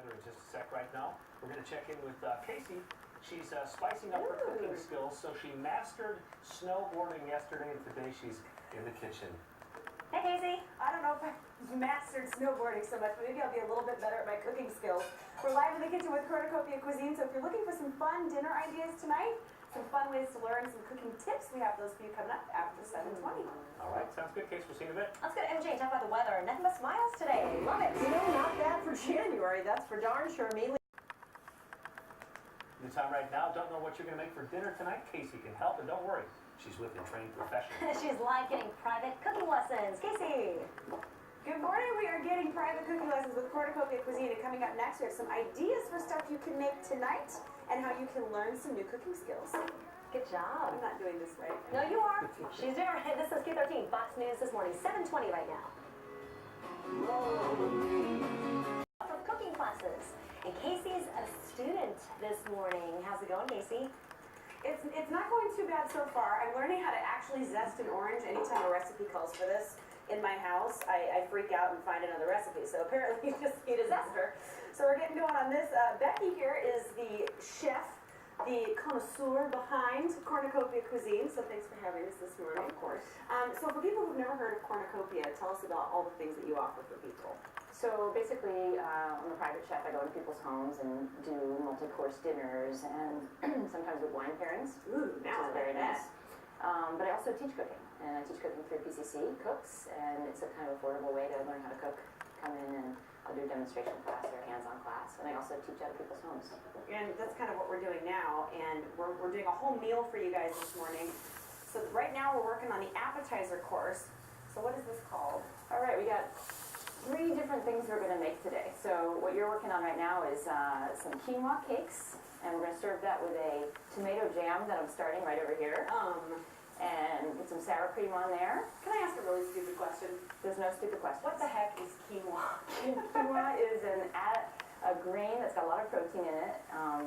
weather in just a sec right now. We're going to check in with Casey. She's spicing up her cooking skills, so she mastered snowboarding yesterday, and today she's in the kitchen. Hey Casey, I don't know if I've mastered snowboarding so much, but maybe I'll be a little bit better at my cooking skills. We're live in the kitchen with Cornucopia Cuisine, so if you're looking for some fun dinner ideas tonight, some fun ways to learn, some cooking tips, we have those for you coming up after 7:20. All right, sounds good, Casey. We'll see you in a bit. Let's go to MJ and talk about the weather. Nothing but smiles today. Love it. You know, not bad for January, that's for darn sure. Mainly The time right now, don't know what you're going to make for dinner tonight. Casey can help, and don't worry, she's with a trained professional. She's live getting private cooking lessons. Casey. Good morning. We are getting private cooking lessons with Cornucopia Cuisine, and coming up next, we have some ideas for stuff you can make tonight and how you can learn some new cooking skills. Good job. I'm not doing this right. No, you are. She's doing it. This is Q13, Fox News this morning, 7:20 right now. For cooking classes. And Casey's a student this morning. How's it going, Casey? It's not going too bad so far. I'm learning how to actually zest an orange anytime a recipe calls for this. In my house, I freak out and find another recipe. So apparently you just need a zester. So we're getting going on this. Becky here is the chef, the connoisseur behind Cornucopia Cuisine. So thanks for having us this morning. Of course. So for people who've never heard of Cornucopia, tell us about all the things that you offer for people. So basically, I'm a private chef. I go into people's homes and do multi-course dinners and sometimes with wine pairings. Ooh, now which is very nice. But I also teach cooking, and I teach cooking through PCC Cooks, and it's a kind of affordable way to learn how to cook. Come in and I'll do a demonstration class or a hands-on class, and I also teach out of people's homes. And that's kind of what we're doing now, and we're doing a whole meal for you guys this morning. So right now we're working on the appetizer course. So what is this called? All right, we got 3 different things we're going to make today. So what you're working on right now is some quinoa cakes, and we're going to serve that with a tomato jam that I'm starting right over here. And with some sour cream on there. Can I ask a really stupid question? There's no stupid questions. What the heck is quinoa? Quinoa is a grain that's got a lot of protein in it.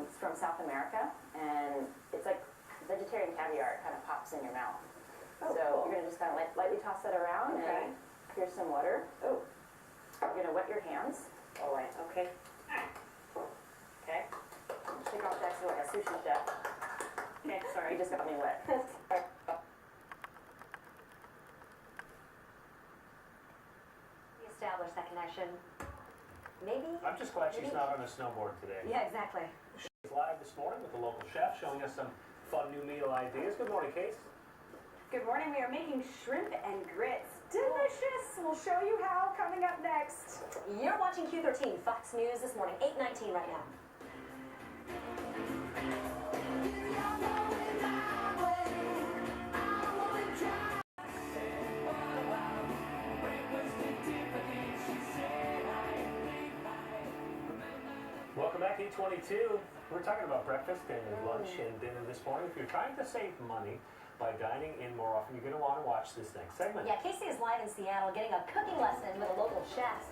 It's from South America, and it's like vegetarian caviar. It kind of pops in your mouth. Oh, so cool. you're going to just kind of lightly toss that around, Okay. and here's some water. Oh, you're going to wet your hands. Oh, wait, okay. Okay. Take off that like a sushi chef. Okay, sorry. You just got me wet. Establish that connection. Maybe? I'm just glad she's not on a snowboard today. Yeah, exactly. She's live this morning with the local chef showing us some fun new meal ideas. Good morning, Case. Good morning. We are making shrimp and grits. Delicious. We'll show you how coming up next. You're watching Q13, Fox News this morning, 8:19 right now. Welcome back to E22. We're talking about breakfast and lunch and dinner this morning. If you're trying to save money by dining in more often, you're going to want to watch this next segment. Yeah, Casey is live in Seattle getting a cooking lesson with a local chef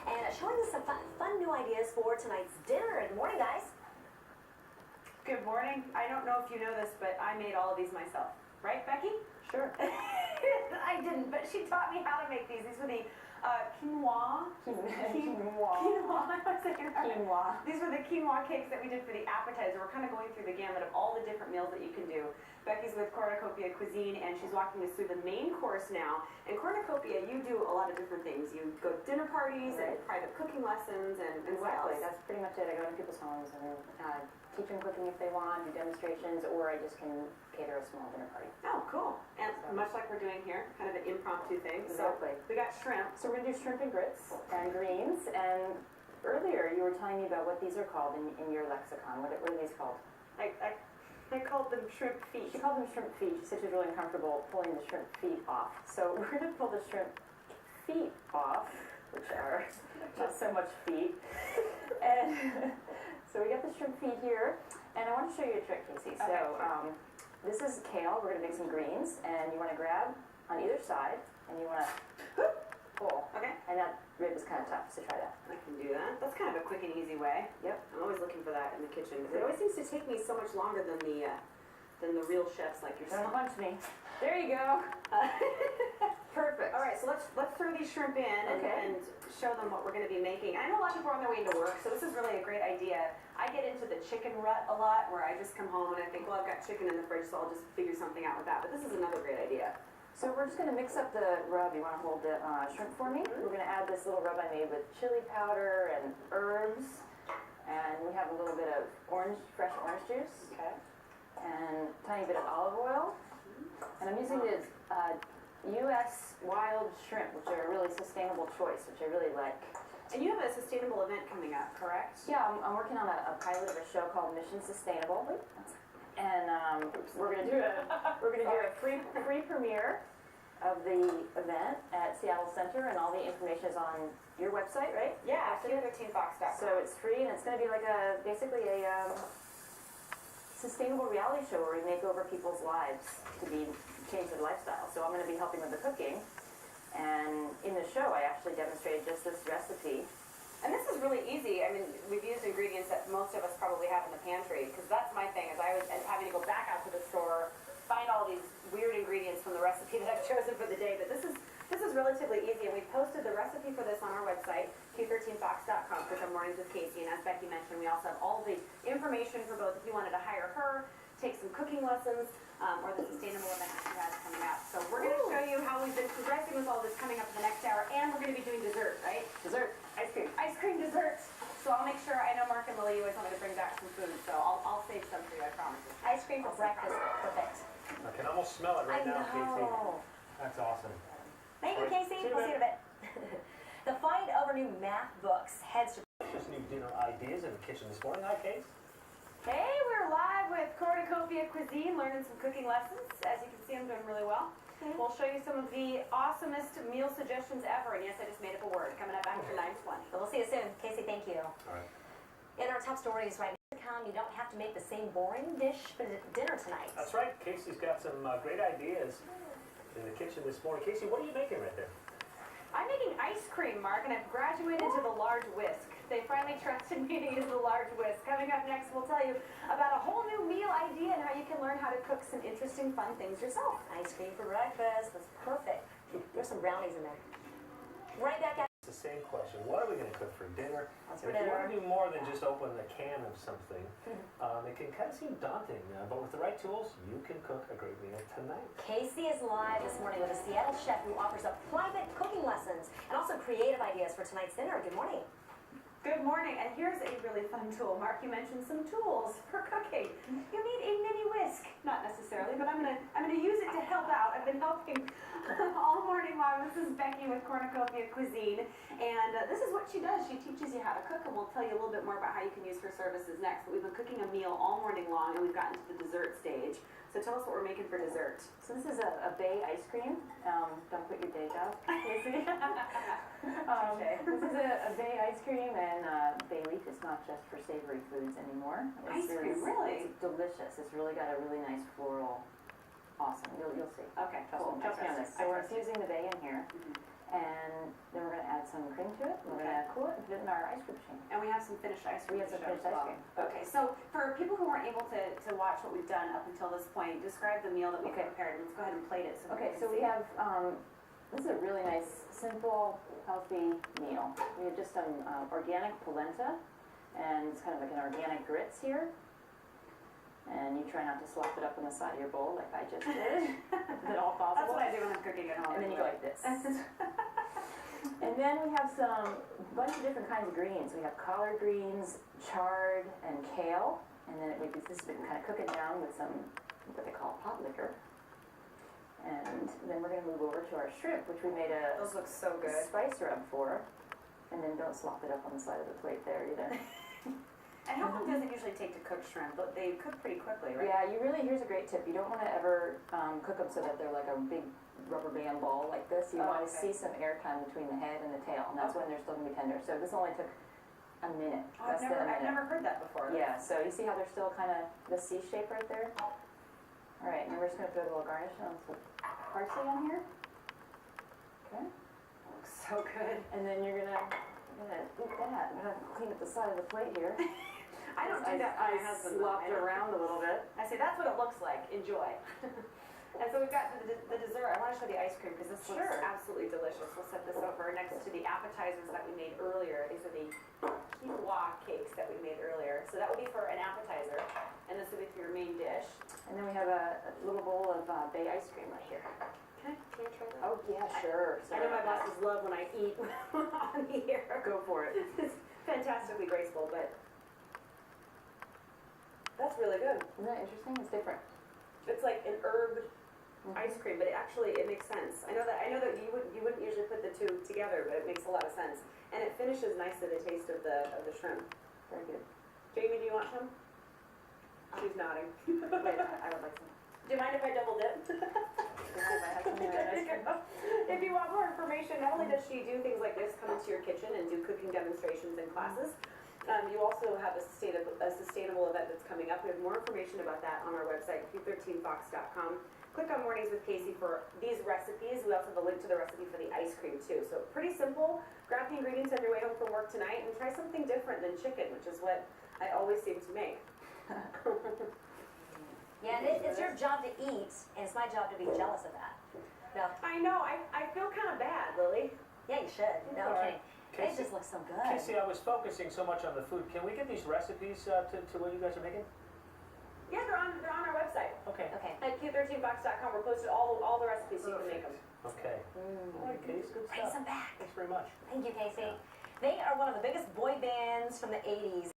and showing us some fun new ideas for tonight's dinner. Good morning, guys. Good morning. I don't know if you know this, but I made all of these myself. Right, Becky? Sure. I didn't, but she taught me how to make these. These were the quinoa. Quinoa. These were the quinoa cakes that we did for the appetizer. We're kind of going through the gamut of all the different meals that you can do. Becky's with Cornucopia Cuisine, and she's walking us through the main course now. And Cornucopia, you do a lot of different things. You go to dinner parties and private cooking lessons and what else? That's pretty much it. I go to people's homes and teach them cooking if they want, do demonstrations, or I just can cater a small dinner party. Oh, cool. And much like we're doing here, kind of an impromptu thing. Exactly. So we got shrimp. So we're going to do shrimp and grits and greens. And earlier you were telling me about what these are called in your lexicon. What are these called? I called them shrimp feet. She called them shrimp feet. She said she was really uncomfortable pulling the shrimp feet off. So we're going to pull the shrimp feet off, which are not so much feet. And so we got the shrimp feet here. And I want to show you a trick, Casey. Okay, So this is kale. We're going to make some greens. And you want to grab on either side. And you want to pull. Okay. And that rib is kind of tough, so try that. I can do that. That's kind of a quick and easy way. Yep. I'm always looking for that in the kitchen because it always seems to take me so much longer than the real chefs like Don't yourself. punch me. There you go. Perfect. All right, so let's throw these shrimp in and show them what we're gonna be making. I know a lot of people are on their way into work, so this is really a great idea. I get into the chicken rut a lot, where I just come home and I think, well, I've got chicken in the fridge, so I'll just figure something out with that. But this is another great idea. So we're just gonna mix up the rub. You wanna hold the shrimp for me? We're gonna add this little rub I made with chili powder and herbs. And we have a little bit of fresh orange juice. Okay. And a tiny bit of olive oil. And I'm using this U.S. wild shrimp, which are a really sustainable choice, which I really like. And you have a sustainable event coming up, correct? Yeah, I'm working on a pilot of a show called Mission Sustainable, and we're gonna do a free premiere of the event at Seattle Center, and all the information is on your website, right? Yeah, Q13Fox.com. So it's free, and it's gonna be like basically a sustainable reality show where we make over people's lives to change their lifestyle. So I'm gonna be helping with the cooking. And in the show, I actually demonstrated just this recipe. And this is really easy. I mean, we've used ingredients that most of us probably have in the pantry, because that's my thing, is I was having to go back out to the store, find all these weird ingredients from the recipe that I've chosen for the day. But this is relatively easy, and we've posted the recipe for this on our website, Q13Fox.com, for Good Mornings with Casey. And as Becky mentioned, we also have all the information for both if you wanted to hire her, take some cooking lessons, or the sustainable event that she has coming up. So we're going to show you how we've been progressing with all this coming up in the next hour, and we're going to be doing dessert, right? Dessert, ice cream. Ice cream dessert. So I'll make sure, I know Mark and Lily, you always want me to bring back some food, so I'll save some for you, I promise you. Ice cream for breakfast, perfect. I can almost smell it right now, Casey. know. That's awesome. Thank you, Casey. See you, We'll see you in a bit. The find of our new math books heads to... Just new dinner ideas in the kitchen this morning. Hi, Case. Hey, we're live with Cornucopia Cuisine, learning some cooking lessons. As you can see, I'm doing really well. We'll show you some of the awesomest meal suggestions ever, and yes, I just made up a word, coming up after 9:20. We'll see you soon. Casey, thank you. All right. In our top stories right now, you don't have to make the same boring dish for dinner tonight. That's right. Casey's got some great ideas in the kitchen this morning. Casey, what are you making right there? I'm making ice cream, Mark, and I've graduated to the large whisk. They finally trusted me to use the large whisk. Coming up next, we'll tell you about a whole new meal idea and how you can learn how to cook some interesting, fun things yourself. Ice cream for breakfast. That's perfect. There's some brownies in there. Right back at... It's the same question. What are we going to cook for dinner? What's And for if you want dinner? to do more than just open a can of something, it can kind of seem daunting. But with the right tools, you can cook a great meal tonight. Casey is live this morning with a Seattle chef who offers up private cooking lessons and also creative ideas for tonight's dinner. Good morning. Good morning, and here's a really fun tool. Mark, you mentioned some tools for cooking. You need a mini whisk. Not necessarily, but I'm gonna use it to help out. I've been helping all morning long. This is Becky with Cornucopia Cuisine, and this is what she does. She teaches you how to cook, and we'll tell you a little bit more about how you can use her services next. But we've been cooking a meal all morning long, and we've gotten to the dessert stage. So tell us what we're making for dessert. So this is a bay ice cream. Don't quit your day job, Casey. This is a bay ice cream, and bay leaf is not just for savory foods anymore. Ice cream, really? It's delicious. It's really got a really nice floral. Awesome. You'll see. Okay, cool. Trust me on this. So we're infusing the bay in here, and then we're going to add some cream to it. We're going to cool it and put it in our ice cream machine. And we have some finished ice cream. We have some to show finished as ice well. cream. Okay, so for people who weren't able to watch what we've done up until this point, describe the meal that we prepared. Let's go ahead and plate it. Okay, so we have, this is a really nice, simple, healthy meal. We have just some organic polenta, and it's kind of like an organic grits here. And you try not to slap it up on the side of your bowl like I just did, if at all That's possible. what I do when I'm cooking at home. And then you go like this. And then we have some bunch of different kinds of greens. We have collard greens, chard, and kale. And then this has been kind of cooking down with some what they call pot liquor. And then we're going to move over to our shrimp, which we made a Those look so good. spice rub for. And then don't slop it up on the side of the plate there either. And how long does it usually take to cook shrimp? But they cook pretty quickly, right? Yeah, here's a great tip. You don't want to ever cook them so that they're like a big rubber band ball like this. You want to see some air time between the head and the tail, and that's when they're still going to be tender. So this only took a minute, less than a minute. I've never heard that before. Yeah, so you see how they're still kind of the C shape right there? All right, and we're just going to put a little garnish on some parsley on here. Okay. Looks so good. And then you're gonna eat that. I'm gonna clean up the side of the plate here. I don't do that for my husband. Slopped it around a little bit. I say, that's what it looks like. Enjoy. And so we've got the dessert. I want to show the ice cream because this looks Sure. absolutely delicious. We'll set this over next to the appetizers that we made earlier. These are the quinoa cakes that we made earlier. So that would be for an appetizer, and this would be for your main dish. And then we have a little bowl of bay ice cream right here. Can I try that? Oh, yeah, sure. I know my bosses love when I eat on the air. Go for it. It's fantastically graceful, but that's really good. Isn't that interesting? It's different. It's like an herb ice cream, but it makes sense. I know that you wouldn't usually put the two together, but it makes a lot of sense. And it finishes nice to the taste of the shrimp. Very good. Jamie, do you want some? She's nodding. Wait, I would like some. Do you mind if I double dip? Yeah, if I have some here, There ice you cream. go. If you want more information, not only does she do things like this, come into your kitchen and do cooking demonstrations and classes, you also have a sustainable event that's coming up. We have more information about that on our website, q13fox.com. Click on Mornings with Casey for these recipes. We also have a link to the recipe for the ice cream too. So pretty simple. Grab the ingredients on your way home from work tonight and try something different than chicken, which is what I always seem to make. Yeah, and it's your job to eat, and it's my job to be jealous of that. No, I know, I feel kind of bad, Lily. yeah, you should. No, All kidding. right. It Casey, just looks so good. Casey, I was focusing so much on the food. Can we get these recipes to what you guys are making? Yeah, they're on our website. Okay. Okay. At q13fox.com, we're posted all the recipes so you can make them. Okay. All right, Casey, good Bring stuff. some back. Thanks very much. Thank you, Casey. They are one of the biggest boy bands from the 80s.